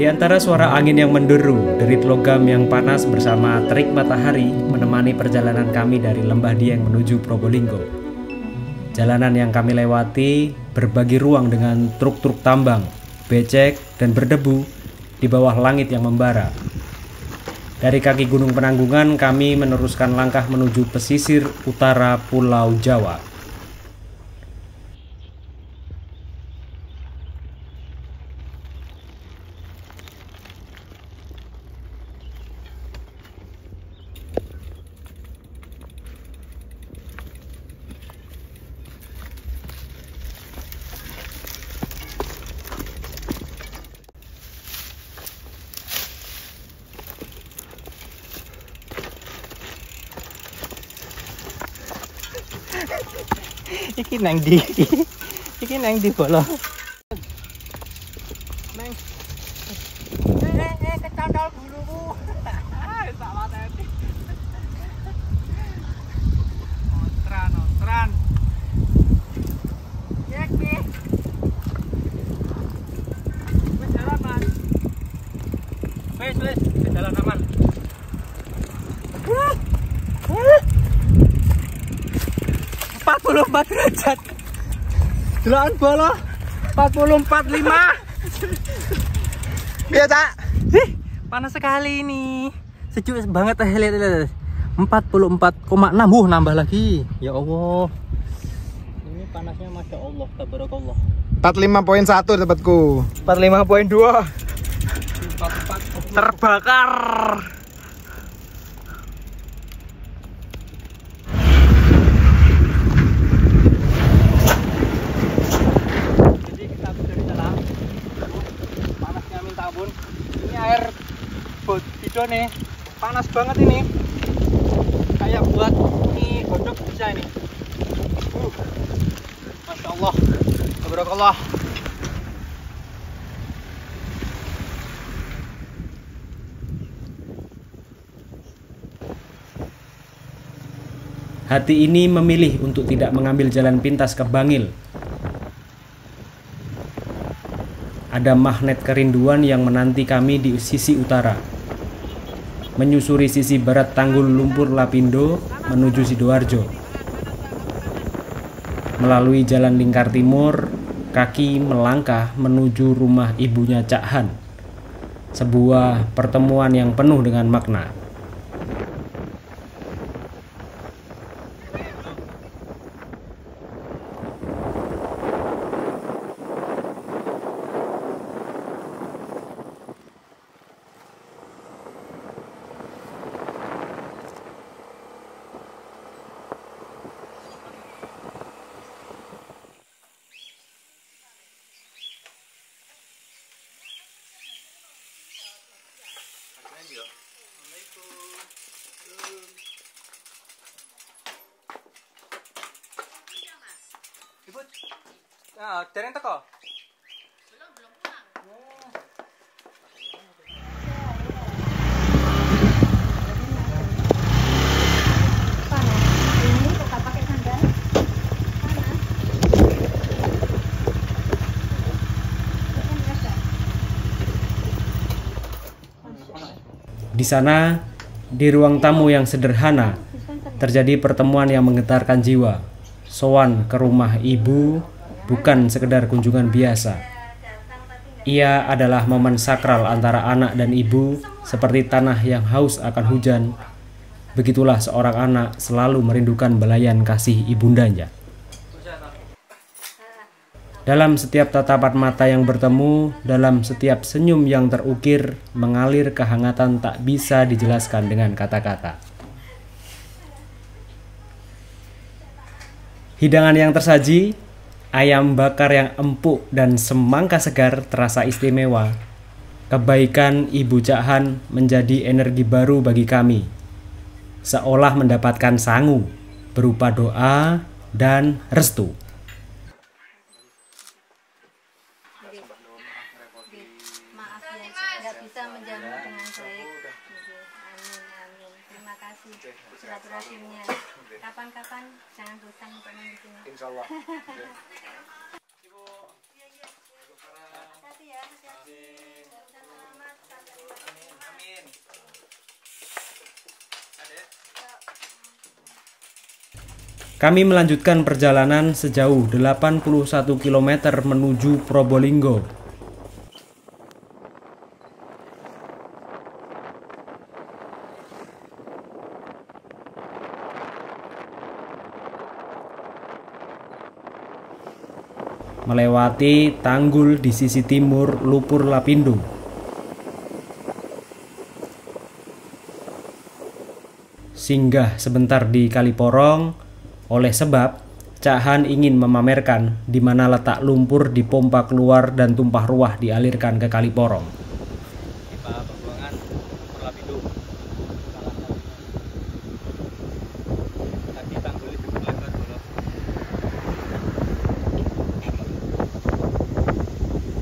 Di antara suara angin yang menderu, derit logam yang panas bersama terik matahari menemani perjalanan kami dari Lembah Dieng menuju Probolinggo. Jalanan yang kami lewati berbagi ruang dengan truk-truk tambang, becek, dan berdebu di bawah langit yang membara. Dari kaki Gunung Penanggungan kami meneruskan langkah menuju pesisir utara Pulau Jawa. Iki nang di, iki nang di bolo. Neng, kecandal buluku. Salah tadi. Otran. Iki. Wis jalan, Mas. Wis jalan aman. 44 derajat. Delokan bola 44,5. Iya, Cak. Panas sekali ini. Sejuk banget, lihat. 44,6. Nambah lagi. Ya Allah. Ini panasnya Masya Allah, tabarakallah. 45,1 dapatku. 45,2. Terbakar. Ini air bidon nih, panas banget ini, kayak buat mie godok bisa ini. Masya Allah, tabarakallah. Hati ini memilih untuk tidak mengambil jalan pintas ke Bangil. Ada magnet kerinduan yang menanti kami di sisi utara. Menyusuri sisi barat Tanggul Lumpur Lapindo menuju Sidoarjo. Melalui jalan lingkar timur, kaki melangkah menuju rumah ibunya Cak Han. Sebuah pertemuan yang penuh dengan makna. Ibu, nah, dari yang teko? Belum pulang. Panas. Ini tetap pakai sandal. Panas. Di sana, di ruang tamu yang sederhana, terjadi pertemuan yang menggetarkan jiwa. Sowan ke rumah ibu bukan sekedar kunjungan biasa. Ia adalah momen sakral antara anak dan ibu, seperti tanah yang haus akan hujan. Begitulah seorang anak selalu merindukan belayan kasih ibundanya. Dalam setiap tatapan mata yang bertemu, dalam setiap senyum yang terukir, mengalir kehangatan tak bisa dijelaskan dengan kata-kata. Hidangan yang tersaji, ayam bakar yang empuk dan semangka segar terasa istimewa. Kebaikan Ibu Cak Han menjadi energi baru bagi kami. Seolah mendapatkan sangu berupa doa dan restu. Maaf ya, nggak bisa menjamu dengan baik. Amin. Terima kasih silaturahimnya. Kapan-kapan jangan bosan untuk main di sini. Insyaallah. Ibu. Iya. Terima kasih ya. Hati-hati. Kami melanjutkan perjalanan sejauh 81 km menuju Probolinggo. Melewati tanggul di sisi timur Lupur Lapindo. Singgah sebentar di Kaliporong, oleh sebab Cak Han ingin memamerkan di mana letak lumpur di pompa keluar dan tumpah ruah dialirkan ke Kaliporong. Pipa pembuangan Lupur Lapindo. Tadi tanggulnya cukup lebar dulu.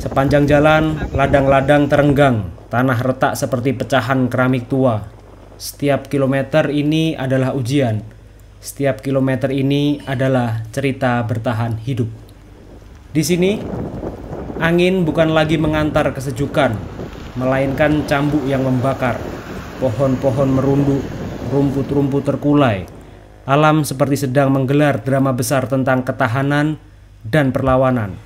Sepanjang jalan, ladang-ladang terenggang, tanah retak seperti pecahan keramik tua. Setiap kilometer ini adalah ujian. Setiap kilometer ini adalah cerita bertahan hidup. Di sini, angin bukan lagi mengantar kesejukan, melainkan cambuk yang membakar. Pohon-pohon merunduk, rumput-rumput terkulai. Alam seperti sedang menggelar drama besar tentang ketahanan dan perlawanan.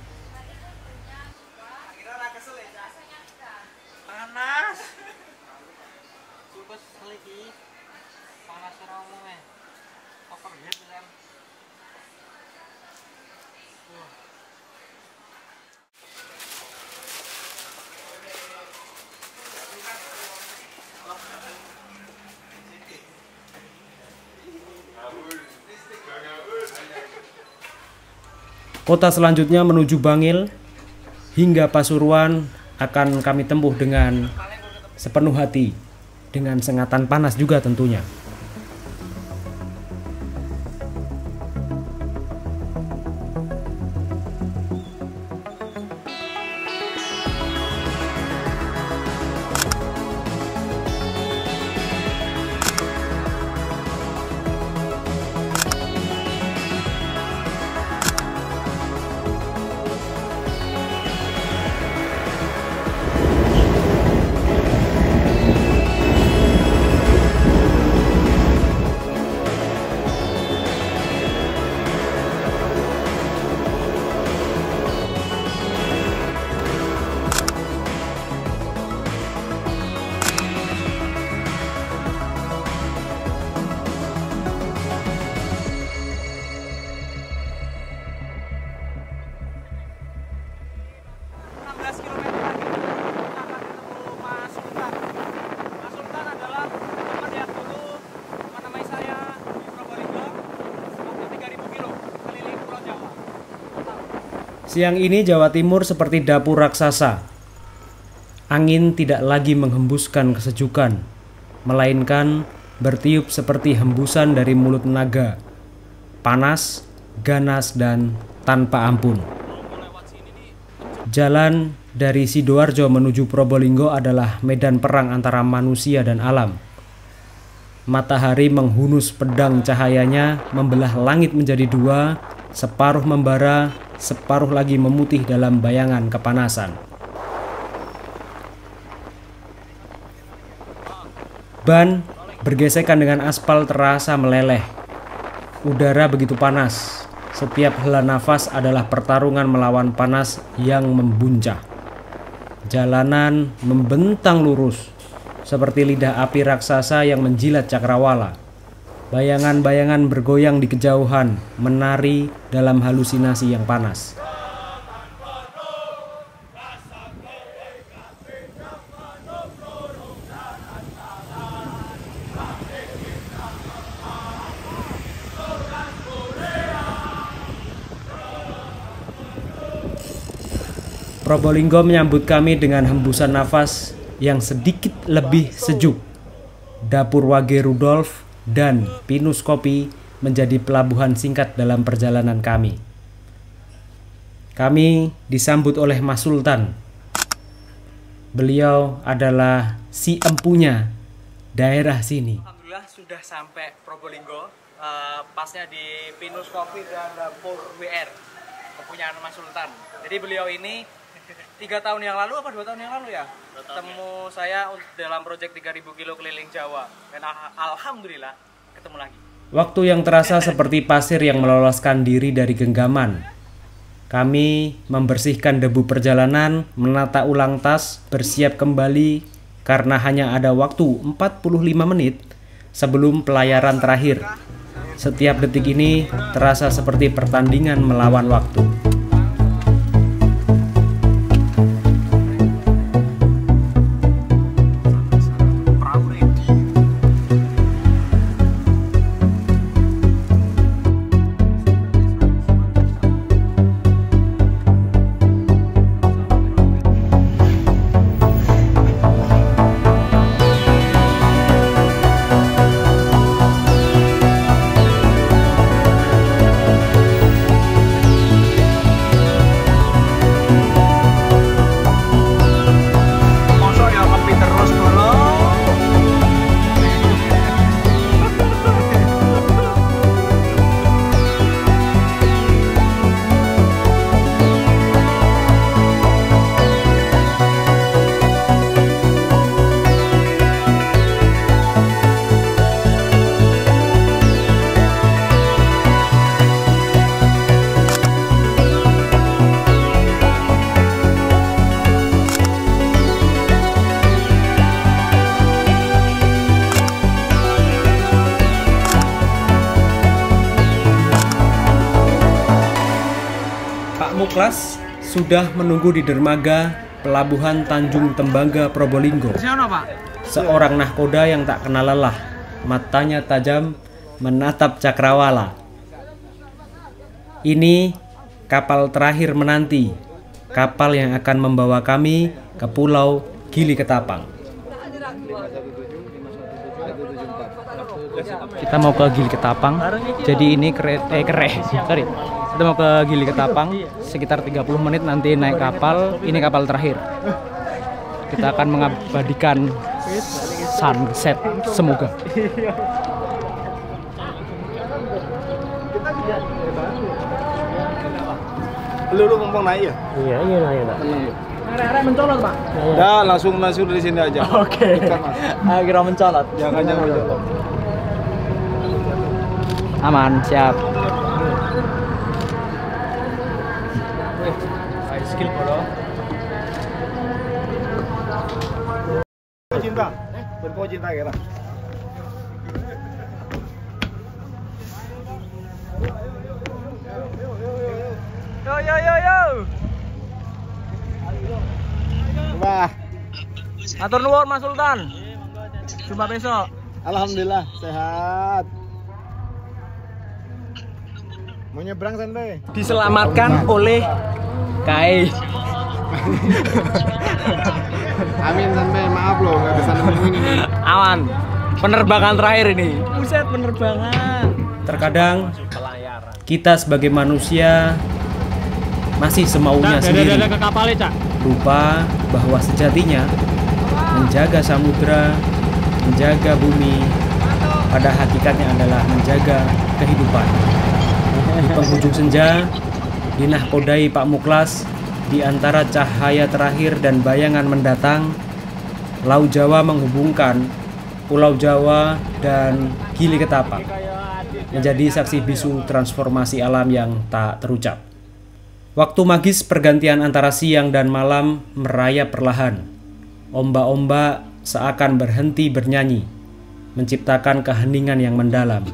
Panas. Cukup seliki. Panas ora umumnya. Overheat kan. Kota selanjutnya menuju Bangil hingga Pasuruan akan kami tempuh dengan sepenuh hati, dengan sengatan panas juga tentunya. Siang ini Jawa Timur seperti dapur raksasa. Angin tidak lagi menghembuskan kesejukan, melainkan bertiup seperti hembusan dari mulut naga. Panas, ganas, dan tanpa ampun. Jalan dari Sidoarjo menuju Probolinggo adalah medan perang antara manusia dan alam. Matahari menghunus pedang cahayanya membelah langit menjadi dua, separuh membara, separuh lagi memutih dalam bayangan kepanasan. Ban bergesekan dengan aspal terasa meleleh. Udara begitu panas. Setiap hela nafas adalah pertarungan melawan panas yang membuncah. Jalanan membentang lurus, seperti lidah api raksasa yang menjilat cakrawala. Bayangan-bayangan bergoyang di kejauhan, menari dalam halusinasi yang panas. Probolinggo menyambut kami dengan hembusan nafas yang sedikit lebih sejuk. Dapur Wage Rudolf dan Pinus Kopi menjadi pelabuhan singkat dalam perjalanan kami. Kami disambut oleh Mas Sultan. Beliau adalah si empunya daerah sini. Alhamdulillah sudah sampai Probolinggo, pasnya di Pinus Kopi dan Dapur WR, kepunyaan Mas Sultan. Jadi beliau ini 3 tahun yang lalu apa 2 tahun yang lalu ya ketemu saya dalam proyek 3000 kilo keliling Jawa, dan alhamdulillah ketemu lagi. Waktu yang terasa seperti pasir yang meloloskan diri dari genggaman. Kami membersihkan debu perjalanan, menata ulang tas, bersiap kembali karena hanya ada waktu 45 menit sebelum pelayaran terakhir. Setiap detik ini terasa seperti pertandingan melawan waktu. Muklas sudah menunggu di dermaga Pelabuhan Tanjung Tembangga, Probolinggo. Seorang nahkoda yang tak kenal lelah, matanya tajam menatap cakrawala. Ini kapal terakhir menanti, kapal yang akan membawa kami ke Pulau Gili Ketapang. Kita mau ke Gili Ketapang, jadi ini kita mau ke Gili Ketapang sekitar 30 menit nanti naik kapal. Ini kapal terakhir. Kita akan mengabadikan sunset, semoga. Lu ngomong naik ya? Iya naik, Pak. Arek mencolot, Pak. Udah, langsung dari sini aja. Oke. Kira mencolot. Jangan mencolot. Aman, siap. Skill bro. Cinta. Berkau cinta kira. Yo. Wah. Atur nuwun Mas Sultan. Jumpa besok. Alhamdulillah sehat. Mau nyebrang santai. Diselamatkan oleh KAI. Amin santai, maaf loh nggak bisa nemuin ini. Aman. Penerbangan terakhir ini. Buset, penerbangan. Terkadang kita sebagai manusia masih semaunya sendiri. Lupa bahwa sejatinya menjaga samudra, menjaga bumi, pada hakikatnya adalah menjaga kehidupan. Di penghujung senja, di nahkodai Pak Muklas, di antara cahaya terakhir dan bayangan mendatang, Laut Jawa menghubungkan Pulau Jawa dan Gili Ketapang, menjadi saksi bisu transformasi alam yang tak terucap. Waktu magis pergantian antara siang dan malam merayap perlahan. Ombak-ombak seakan berhenti bernyanyi, menciptakan keheningan yang mendalam.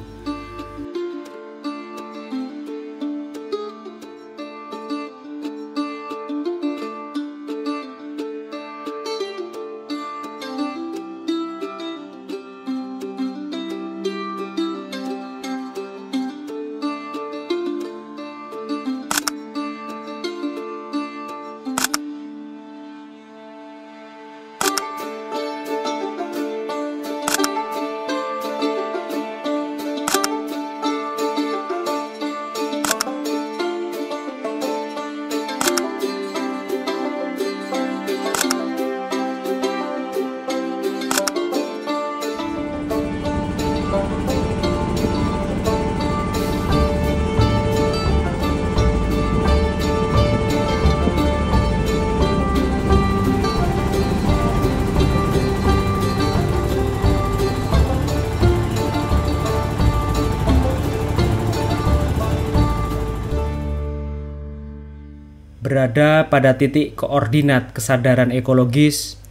berada pada titik koordinat kesadaran ekologis,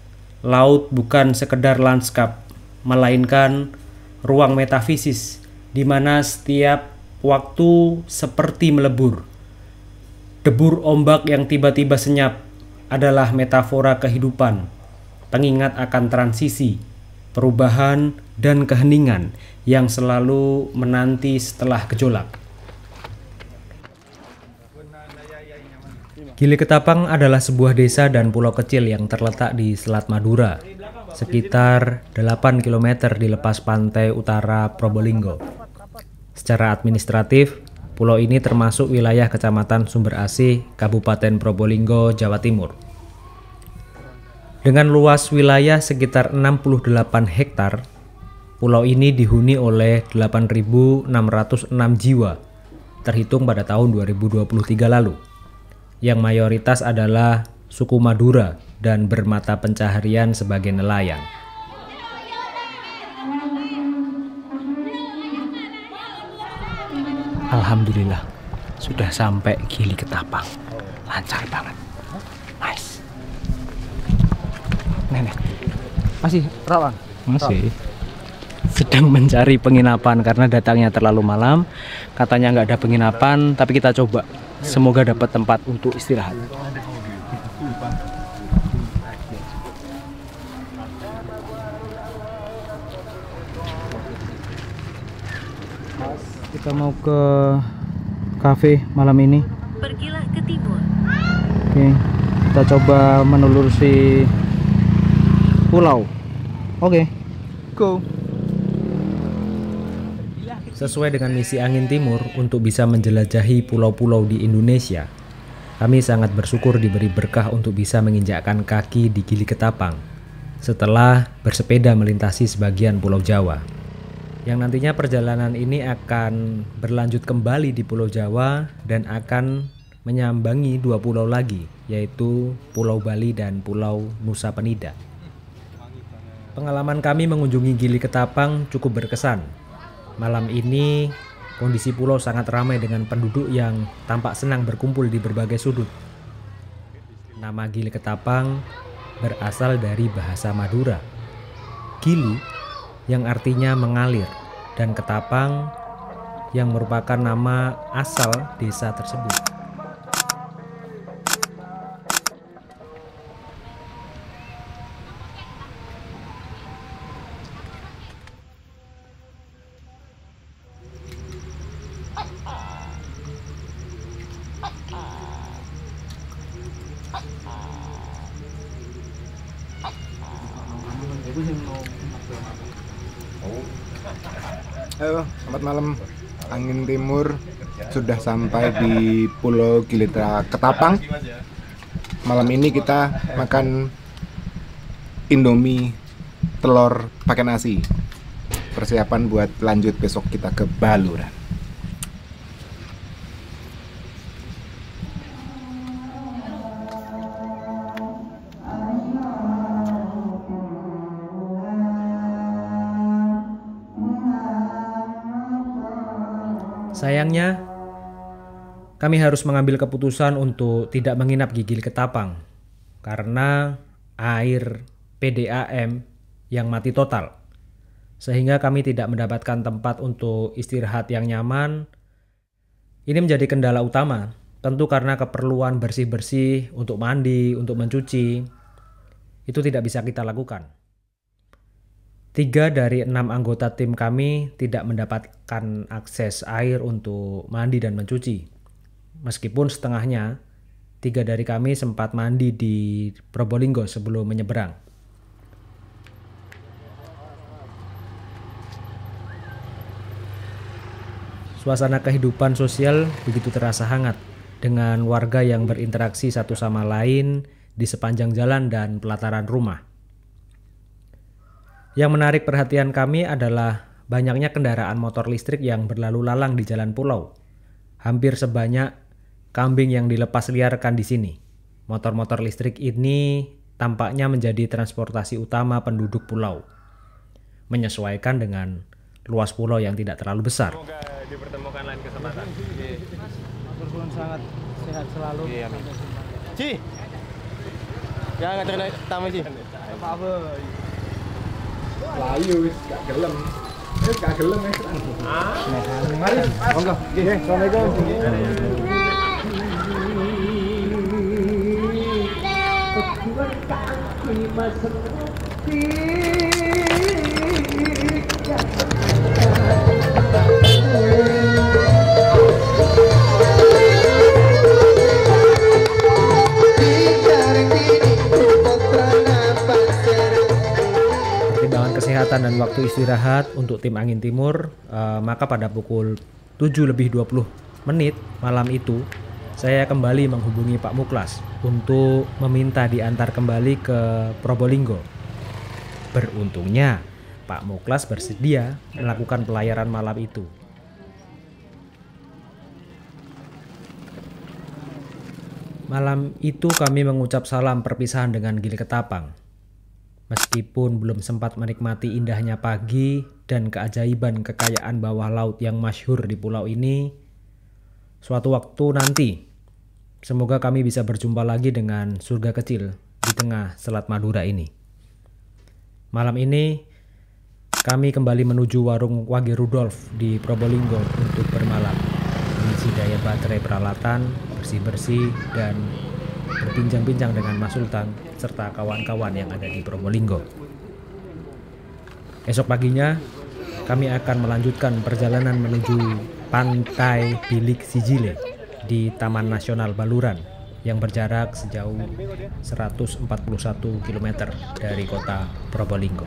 laut bukan sekedar lanskap, melainkan ruang metafisis di mana setiap waktu seperti melebur. Debur ombak yang tiba-tiba senyap adalah metafora kehidupan, pengingat akan transisi, perubahan, dan keheningan yang selalu menanti setelah gejolak. Gili Ketapang adalah sebuah desa dan pulau kecil yang terletak di Selat Madura, sekitar 8 km di lepas pantai utara Probolinggo. Secara administratif, pulau ini termasuk wilayah Kecamatan Sumber Asih, Kabupaten Probolinggo, Jawa Timur. Dengan luas wilayah sekitar 68 hektar, pulau ini dihuni oleh 8.606 jiwa, terhitung pada tahun 2023 lalu, yang mayoritas adalah suku Madura dan bermata pencaharian sebagai nelayan. Alhamdulillah, sudah sampai Gili Ketapang. Lancar banget. Nice. Nenek, masih rawan? Masih. Sedang mencari penginapan karena datangnya terlalu malam. Katanya nggak ada penginapan, tapi kita coba. Semoga dapat tempat untuk istirahat. Kita mau ke kafe malam ini. Pergilah ke timur. Oke, kita coba menelusuri pulau. Oke, go. Sesuai dengan misi Angin Timur untuk bisa menjelajahi pulau-pulau di Indonesia, kami sangat bersyukur diberi berkah untuk bisa menginjakkan kaki di Gili Ketapang setelah bersepeda melintasi sebagian Pulau Jawa. Yang nantinya perjalanan ini akan berlanjut kembali di Pulau Jawa dan akan menyambangi 2 pulau lagi, yaitu Pulau Bali dan Pulau Nusa Penida. Pengalaman kami mengunjungi Gili Ketapang cukup berkesan. Malam ini kondisi pulau sangat ramai dengan penduduk yang tampak senang berkumpul di berbagai sudut. Nama Gili Ketapang berasal dari bahasa Madura. Gili yang artinya mengalir dan Ketapang yang merupakan nama asal desa tersebut. Halo, selamat malam. Angin Timur sudah sampai di Pulau Gili Ketapang. Malam ini kita makan Indomie telur pakai nasi. Persiapan buat lanjut besok kita ke Baluran. Sayangnya, kami harus mengambil keputusan untuk tidak menginap di Gili Ketapang karena air PDAM yang mati total. Sehingga kami tidak mendapatkan tempat untuk istirahat yang nyaman. Ini menjadi kendala utama, tentu karena keperluan bersih-bersih untuk mandi, untuk mencuci. Itu tidak bisa kita lakukan. 3 dari 6 anggota tim kami tidak mendapatkan akses air untuk mandi dan mencuci. Meskipun setengahnya, 3 dari kami sempat mandi di Probolinggo sebelum menyeberang. Suasana kehidupan sosial begitu terasa hangat dengan warga yang berinteraksi satu sama lain di sepanjang jalan dan pelataran rumah. Yang menarik perhatian kami adalah banyaknya kendaraan motor listrik yang berlalu lalang di jalan pulau. Hampir sebanyak kambing yang dilepas liarkan di sini. Motor-motor listrik ini tampaknya menjadi transportasi utama penduduk pulau, menyesuaikan dengan luas pulau yang tidak terlalu besar. Semoga dipertemukan lain kesempatan. Sangat sehat selalu. Iya, amin. Ci. Ya nggak terkena tamu Ci. Apa-apa. Layu wis gak gelem. Wis gak gelem wis. Mari, monggo. Nggih, Assalamualaikum. Pertimbangan kesehatan dan waktu istirahat untuk tim Angin Timur, maka pada pukul 7:20 malam itu saya kembali menghubungi Pak Muklas untuk meminta diantar kembali ke Probolinggo. Beruntungnya Pak Muklas bersedia melakukan pelayaran malam itu. Malam itu kami mengucap salam perpisahan dengan Gili Ketapang. Meskipun belum sempat menikmati indahnya pagi dan keajaiban kekayaan bawah laut yang masyhur di pulau ini, suatu waktu nanti, semoga kami bisa berjumpa lagi dengan surga kecil di tengah Selat Madura ini. Malam ini, kami kembali menuju warung Wage Rudolf di Probolinggo untuk bermalam, mengisi daya baterai peralatan, bersih-bersih, dan berbincang-bincang dengan Mas Sultan serta kawan-kawan yang ada di Probolinggo. Esok paginya, kami akan melanjutkan perjalanan menuju Pantai Bilik Sijile di Taman Nasional Baluran yang berjarak sejauh 141 km dari kota Probolinggo.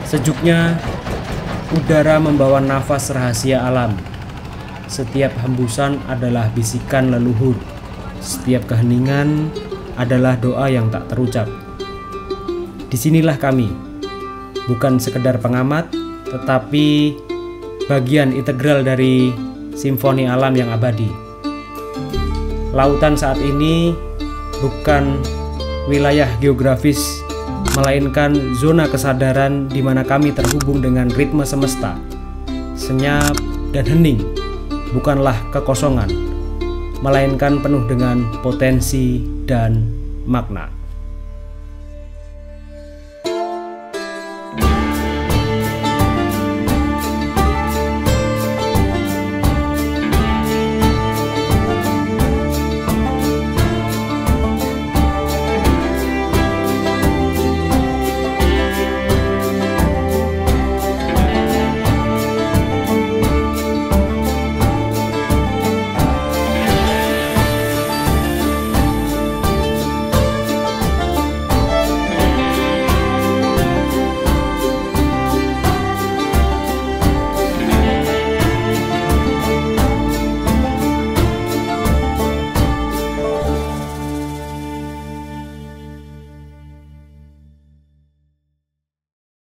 Sejuknya, udara membawa nafas rahasia alam. Setiap hembusan adalah bisikan leluhur. Setiap keheningan adalah doa yang tak terucap. Disinilah kami, bukan sekedar pengamat, tetapi bagian integral dari simfoni alam yang abadi. Lautan saat ini bukan wilayah geografis, melainkan zona kesadaran di mana kami terhubung dengan ritme semesta. Senyap dan hening bukanlah kekosongan, melainkan penuh dengan potensi dan makna.